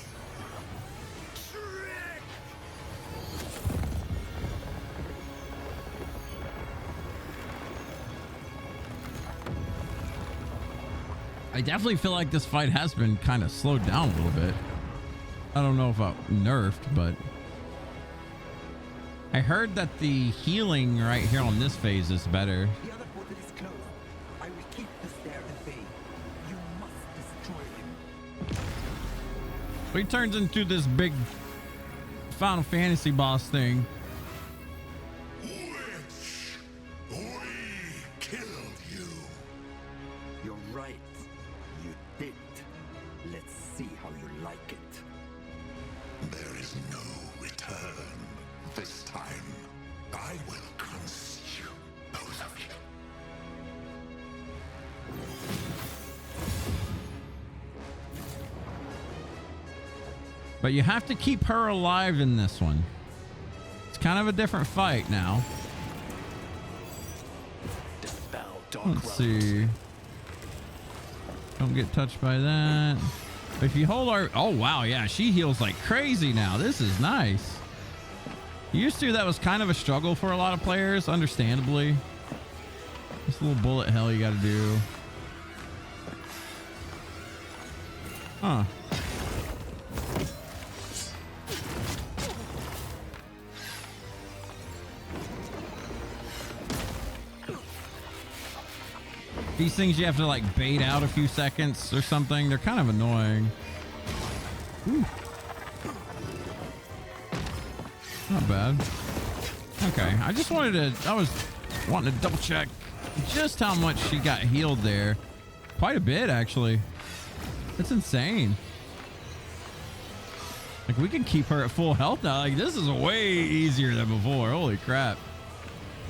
trick. I definitely feel like this fight has been kind of slowed down a little bit. I don't know if nerfed, but I heard that the healing right here on this phase is better. The other portal is closed. I will keep the stair at bay. You must destroy him. So he turns into this big Final Fantasy boss thing. Witch! We killed you. You're right. You did. Let's see how you like it. There is no return. This time, I will consume both of you. But you have to keep her alive in this one. It's kind of a different fight now. Dispel dark Let's realms. see. Don't get touched by that. If you hold our... Oh, wow. Yeah, she heals like crazy now. This is nice. Used to, that was kind of a struggle for a lot of players, understandably. This little bullet hell you got to do. Huh. These things you have to like bait out a few seconds or something. They're kind of annoying. Ooh. Not bad. Okay, I just wanted to... I was wanting to double check just how much she got healed there. Quite a bit, actually. That's insane. Like, we can keep her at full health now. Like, this is way easier than before. Holy crap.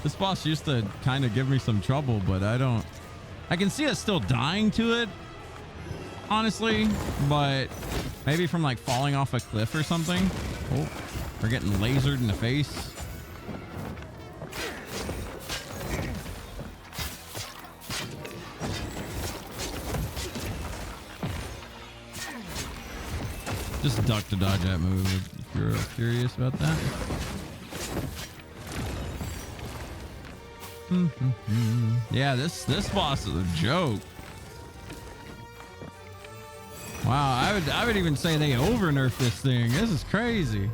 This boss used to kind of give me some trouble, but I don't... I can see us still dying to it, honestly, but maybe from like falling off a cliff or something. Oh, we're getting lasered in the face. Just duck to dodge that move if you're curious about that. Yeah, this boss is a joke. Wow, I would even say they over nerfed this thing. This is crazy.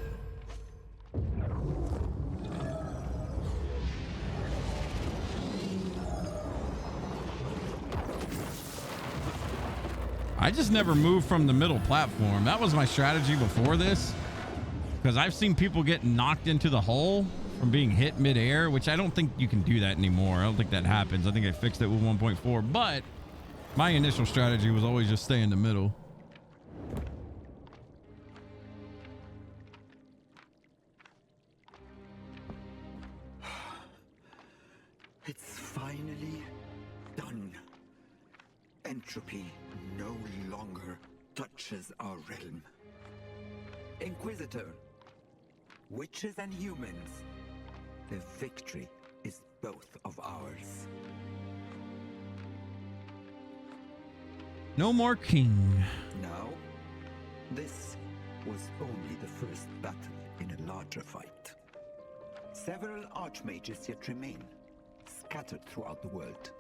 I just never moved from the middle platform. That was my strategy before this, because I've seen people get knocked into the hole from being hit midair, which I don't think you can do that anymore. I don't think that happens. I think I fixed it with 1.4, but my initial strategy was always just stay in the middle. It's finally done. Entropy no longer touches our realm. Inquisitor, witches and humans, the victory is both of ours. No more king. Now, this was only the first battle in a larger fight. Several archmages yet remain, scattered throughout the world.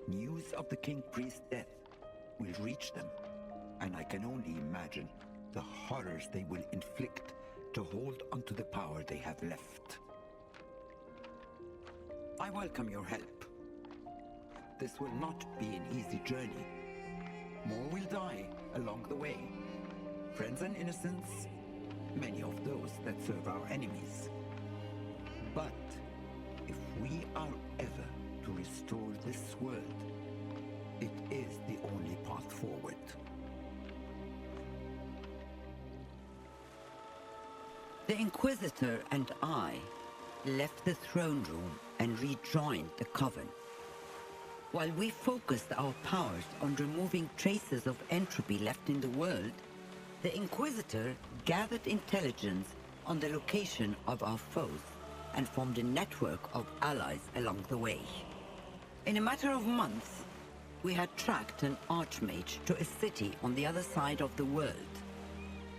News of the King Priest's death will reach them, and I can only imagine the horrors they will inflict to hold onto the power they have left. I welcome your help. This will not be an easy journey. More will die along the way. Friends and innocents, many of those that serve our enemies. But if we are ever to restore this world, it is the only path forward. The Inquisitor and I left the throne room and rejoined the Coven. While we focused our powers on removing traces of entropy left in the world, the Inquisitor gathered intelligence on the location of our foes and formed a network of allies along the way. In a matter of months, we had tracked an archmage to a city on the other side of the world.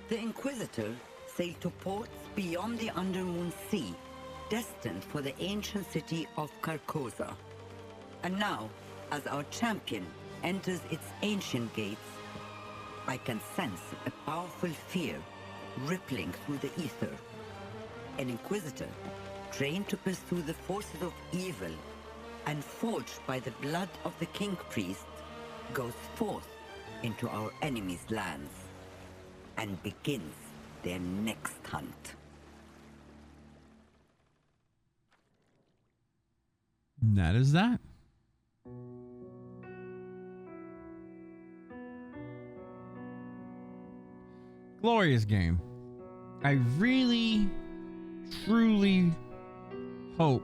The Inquisitor sailed to ports beyond the Undermoon Sea, destined for the ancient city of Carcosa. And now, as our champion enters its ancient gates, I can sense a powerful fear rippling through the ether. An Inquisitor, trained to pursue the forces of evil and forged by the blood of the King Priest, goes forth into our enemies' lands and begins their next hunt. And that is that. Glorious game. I really, truly hope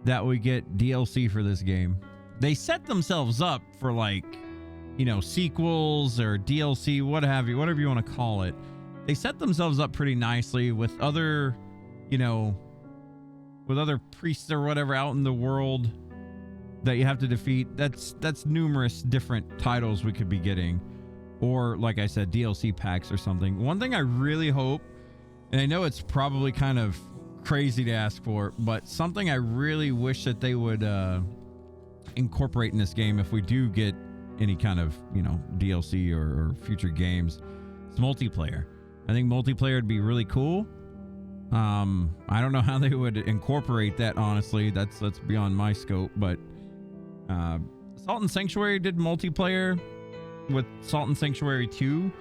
that we get DLC for this game. They set themselves up for, like, you know, sequels or DLC, what have you, whatever you want to call it. They set themselves up pretty nicely with other, you know, with other priests or whatever out in the world that you have to defeat. That's numerous different titles we could be getting, or like I said, DLC packs or something. One thing I really hope, and I know it's probably kind of crazy to ask for, but something I really wish that they would incorporate in this game if we do get any kind of, you know, DLC or future games, it's multiplayer. I think multiplayer would be really cool. I don't know how they would incorporate that, honestly. That's beyond my scope, but Salt and Sanctuary did multiplayer with Salt and Sanctuary 2.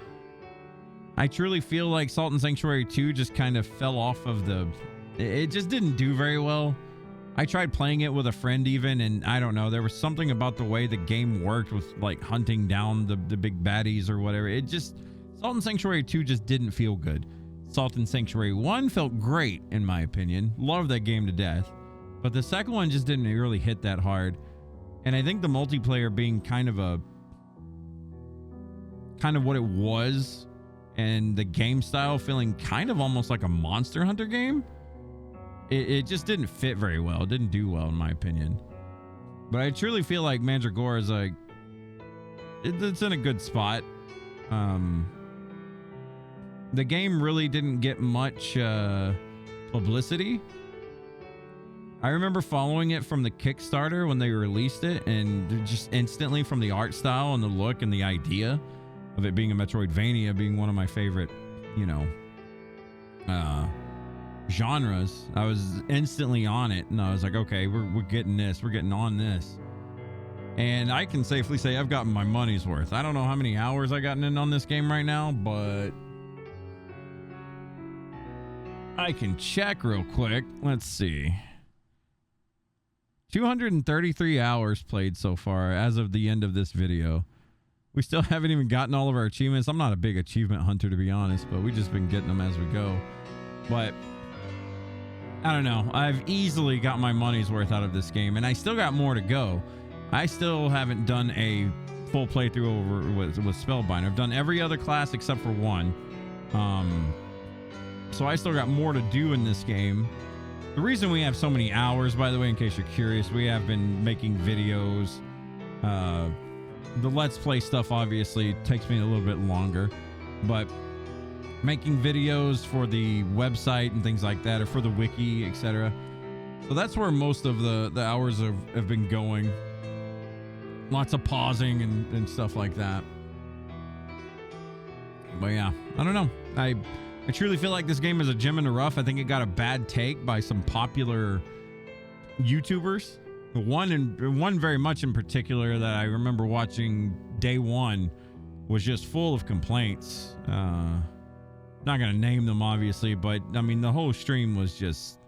I truly feel like Salt and Sanctuary 2 just kind of fell off of it just didn't do very well. I tried playing it with a friend even, and I don't know, there was something about the way the game worked with, like, hunting down the big baddies or whatever. Salt and Sanctuary 2 just didn't feel good. Salt and Sanctuary 1 felt great, in my opinion. Loved that game to death. But the second one just didn't really hit that hard. And I think the multiplayer being kind of what it was, and the game style feeling kind of almost like a Monster Hunter game, it just didn't fit very well. It didn't do well, in my opinion. But I truly feel like Mandragora is like, it's in a good spot. The game really didn't get much publicity. I remember following it from the Kickstarter when they released it, and just instantly from the art style and the look and the idea of it being a Metroidvania, being one of my favorite, you know, genres, I was instantly on it, and I was like, okay, we're getting this, we're getting on this. And I can safely say I've gotten my money's worth. I don't know how many hours I've gotten in on this game right now, but I can check real quick. Let's see. 233 hours played so far as of the end of this video. We still haven't even gotten all of our achievements. I'm not a big achievement hunter, to be honest, but we've just been getting them as we go. But I don't know. I've easily got my money's worth out of this game, and I still got more to go. I still haven't done a full playthrough over with Spellbind. I've done every other class except for one. So I still got more to do in this game. The reason we have so many hours, by the way, in case you're curious, we have been making videos. The Let's Play stuff obviously takes me a little bit longer, but making videos for the website and things like that, or for the wiki, etc. So that's where most of the hours have been going. Lots of pausing and stuff like that. But yeah, I don't know. I truly feel like this game is a gem in the rough. I think it got a bad take by some popular YouTubers. One very much in particular that I remember watching day one was just full of complaints. Not going to name them, obviously, but I mean, the whole stream was just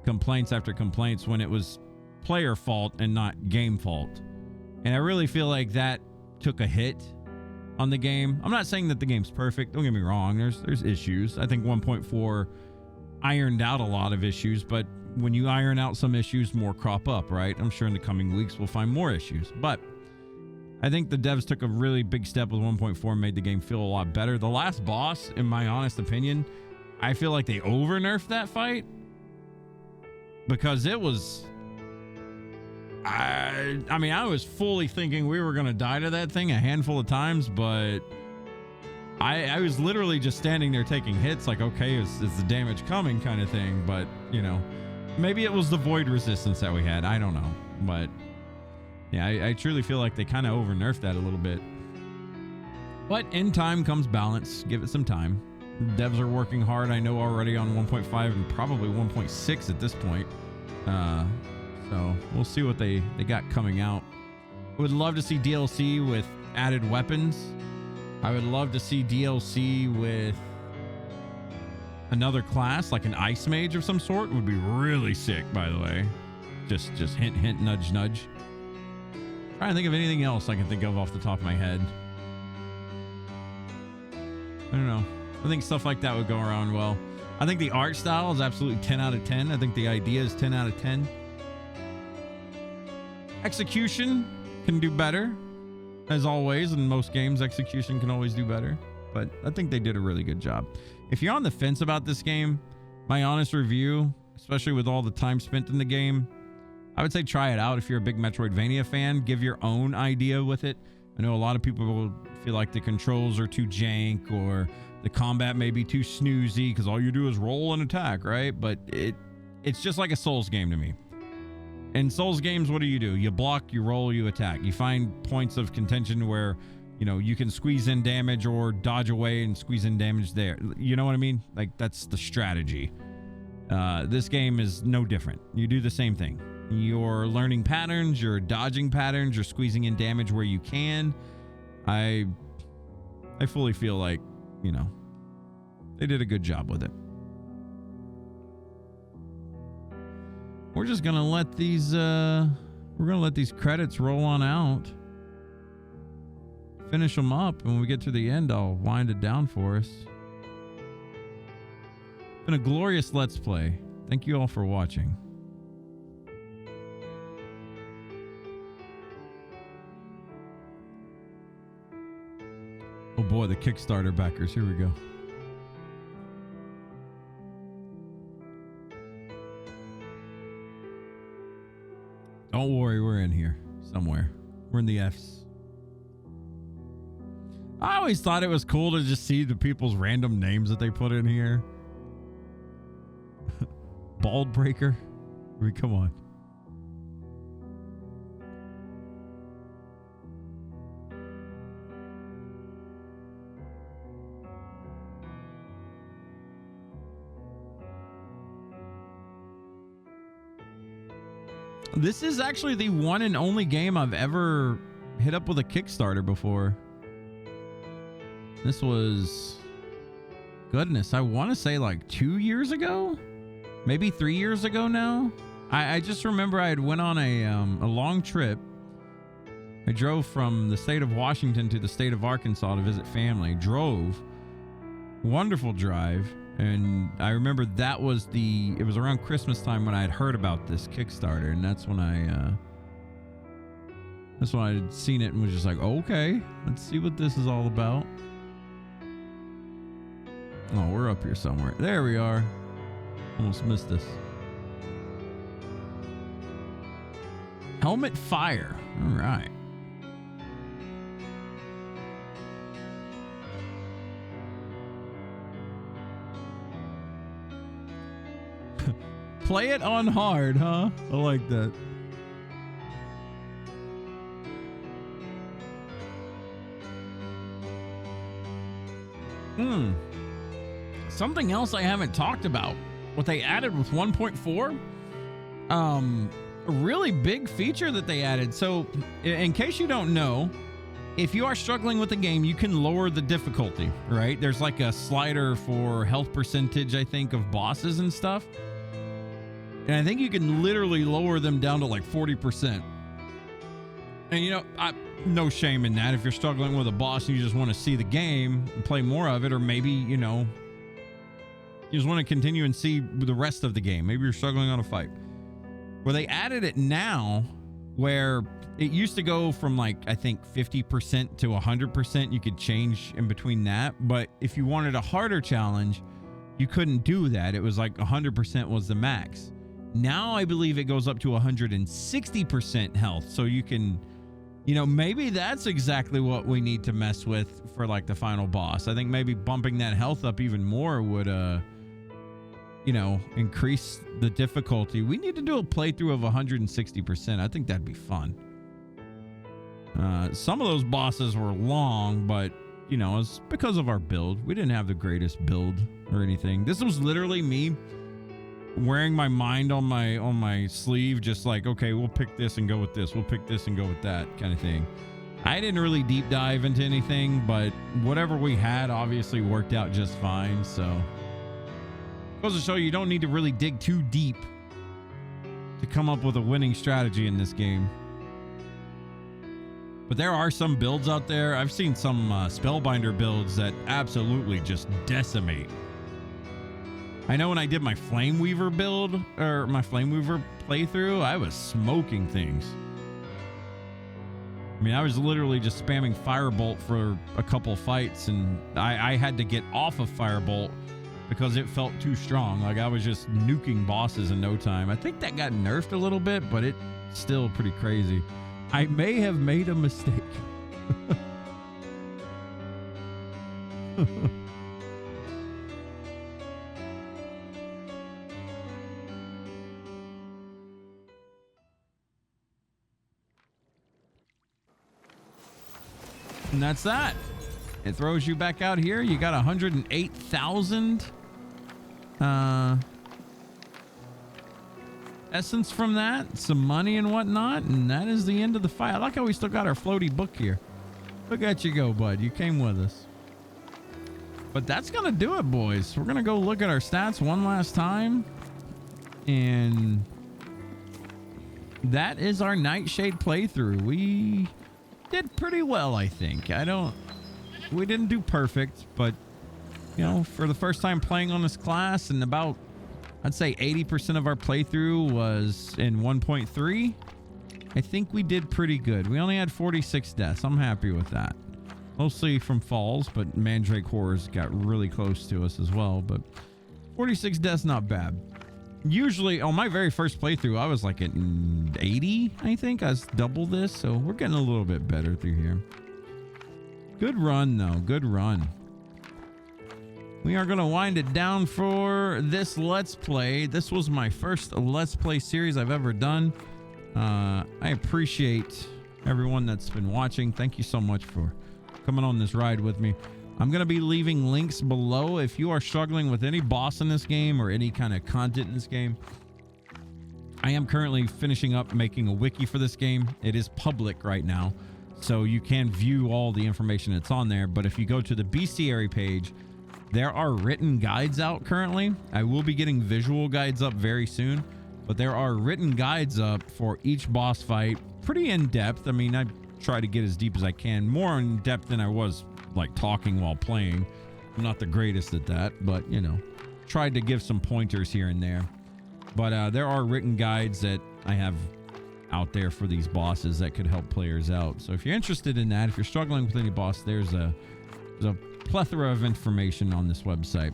complaints after complaints when it was player fault and not game fault. And I really feel like that took a hit on the game. I'm not saying that the game's perfect. Don't get me wrong. There's issues. I think 1.4 ironed out a lot of issues, but when you iron out some issues, more crop up, right? I'm sure in the coming weeks we'll find more issues. But I think the devs took a really big step with 1.4, made the game feel a lot better. The last boss, in my honest opinion, I feel like they over-nerfed that fight because it was... I mean, I was fully thinking we were going to die to that thing a handful of times, but I was literally just standing there taking hits like, okay, is the damage coming kind of thing. But, you know, maybe it was the void resistance that we had. I don't know. But, yeah, I truly feel like they kind of over-nerfed that a little bit. But in time comes balance. Give it some time. Devs are working hard, I know, already on 1.5 and probably 1.6 at this point. So we'll see what they got coming out. I would love to see DLC with added weapons. I would love to see DLC with another class, like an ice mage of some sort. Would be really sick, by the way. Just hint, hint, nudge, nudge. Trying to think of anything else I can think of off the top of my head. I don't know. I think stuff like that would go around well. I think the art style is absolutely 10 out of 10. I think the idea is 10 out of 10. Execution can do better. As always, in most games, execution can always do better. But I think they did a really good job. If you're on the fence about this game, my honest review, especially with all the time spent in the game, I would say try it out. If you're a big Metroidvania fan, give your own idea with it. I know a lot of people will feel like the controls are too jank or the combat may be too snoozy because all you do is roll and attack, right? But it's just like a Souls game to me. In Souls games, what do? You block, you roll, you attack. You find points of contention where, you know, you can squeeze in damage or dodge away and squeeze in damage there. You know what I mean? Like, that's the strategy. This game is no different. You do the same thing. You're learning patterns, you're dodging patterns, you're squeezing in damage where you can. I fully feel like, you know, they did a good job with it. We're just gonna let these credits roll on out. Finish them up, and when we get to the end, I'll wind it down for us. Been a glorious Let's Play. Thank you all for watching. Oh boy, the Kickstarter backers. Here we go. Don't worry, we're in here somewhere. We're in the Fs. I always thought it was cool to just see the people's random names that they put in here. Bald Breaker. I mean, come on. This is actually the one and only game I've ever hit up with a Kickstarter before. This was, goodness, I want to say like 2 years ago, maybe 3 years ago now. I just remember I had went on a long trip. I drove from the state of Washington to the state of Arkansas to visit family. Drove, wonderful drive. And I remember it was around Christmas time when I had heard about this Kickstarter, and that's when I had seen it and was just like, okay, let's see what this is all about. Oh, we're up here somewhere. There we are. Almost missed this. Helmet fire. All right. Play it on hard, huh? I like that. Something else I haven't talked about. What they added with 1.4. A really big feature that they added. So, in case you don't know, if you are struggling with the game, you can lower the difficulty, right? There's like a slider for health percentage, I think, of bosses and stuff. And I think you can literally lower them down to like 40%. And, you know, no shame in that. If you're struggling with a boss and you just want to see the game and play more of it, or maybe, you know, you just want to continue and see the rest of the game. Maybe you're struggling on a fight. Well, they added it now where it used to go from like, I think 50% to 100%. You could change in between that. But if you wanted a harder challenge, you couldn't do that. It was like 100% was the max. Now I believe it goes up to 160% health. So you can, you know, maybe that's exactly what we need to mess with for like the final boss. I think maybe bumping that health up even more would, you know, increase the difficulty. We need to do a playthrough of 160%. I think that'd be fun. Some of those bosses were long, but, you know, it's because of our build. We didn't have the greatest build or anything. This was literally me wearing my mind on my sleeve, just like, okay, we'll pick this and go with this. We'll pick this and go with that kind of thing. I didn't really deep dive into anything, but whatever we had obviously worked out just fine. So goes to show you don't need to really dig too deep to come up with a winning strategy in this game. But there are some builds out there. I've seen some Spellbinder builds that absolutely just decimate. I know when I did my Flameweaver build, or my Flameweaver playthrough, I was smoking things. I mean, I was literally just spamming Firebolt for a couple fights, and I had to get off of Firebolt because it felt too strong. Like, I was just nuking bosses in no time. I think that got nerfed a little bit, but it's still pretty crazy. I may have made a mistake. And that's that. It throws you back out here. You got 108,000 essence from that, some money and whatnot, and that is the end of the fight. I like how we still got our floaty book here. Look at you go, bud. You came with us. But that's gonna do it, boys. We're gonna go look at our stats one last time, and that is our Nightshade playthrough. We did pretty well, I think. We didn't do perfect, but, you know, for the first time playing on this class, and about, I'd say 80% of our playthrough was in 1.3. I think we did pretty good. We only had 46 deaths. I'm happy with that. Mostly from falls, but Mandragora's got really close to us as well. But 46 deaths, not bad. Usually, on my very first playthrough, I was like at 80, I think. I was double this, so we're getting a little bit better through here. Good run, though. Good run. We are going to wind it down for this Let's Play. This was my first Let's Play series I've ever done. I appreciate everyone that's been watching. Thank you so much for coming on this ride with me. I'm going to be leaving links below if you are struggling with any boss in this game or any kind of content in this game. I am currently finishing up making a wiki for this game. It is public right now, so you can view all the information that's on there. But if you go to the bestiary page, there are written guides out currently. I will be getting visual guides up very soon, but there are written guides up for each boss fight, pretty in depth. I mean, I try to get as deep as I can, more in depth than I was like talking while playing. I'm not the greatest at that, but you know, tried to give some pointers here and there. But there are written guides that I have out there for these bosses that could help players out. So if you're interested in that, if you're struggling with any boss, there's a plethora of information on this website.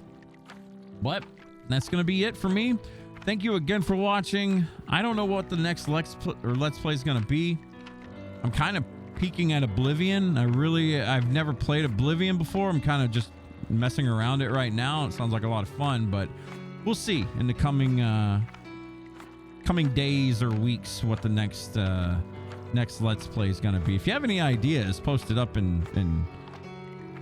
But that's going to be it for me. Thank you again for watching. I don't know what the next Let's Play is going to be. I'm kind of peeking at Oblivion. I've never played Oblivion before. I'm kind of just messing around it right now. It sounds like a lot of fun, but we'll see in the coming days or weeks what the next Let's Play is going to be. If you have any ideas, post it up in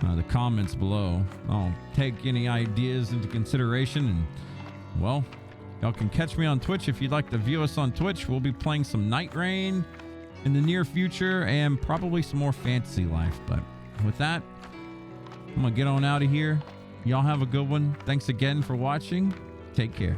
the comments below. I'll take any ideas into consideration, and well, y'all can catch me on Twitch if you'd like to view us on Twitch. We'll be playing some Night Rain in the near future and probably some more Fantasy Life. But with that, I'm gonna get on out of here. Y'all have a good one. Thanks again for watching. Take care.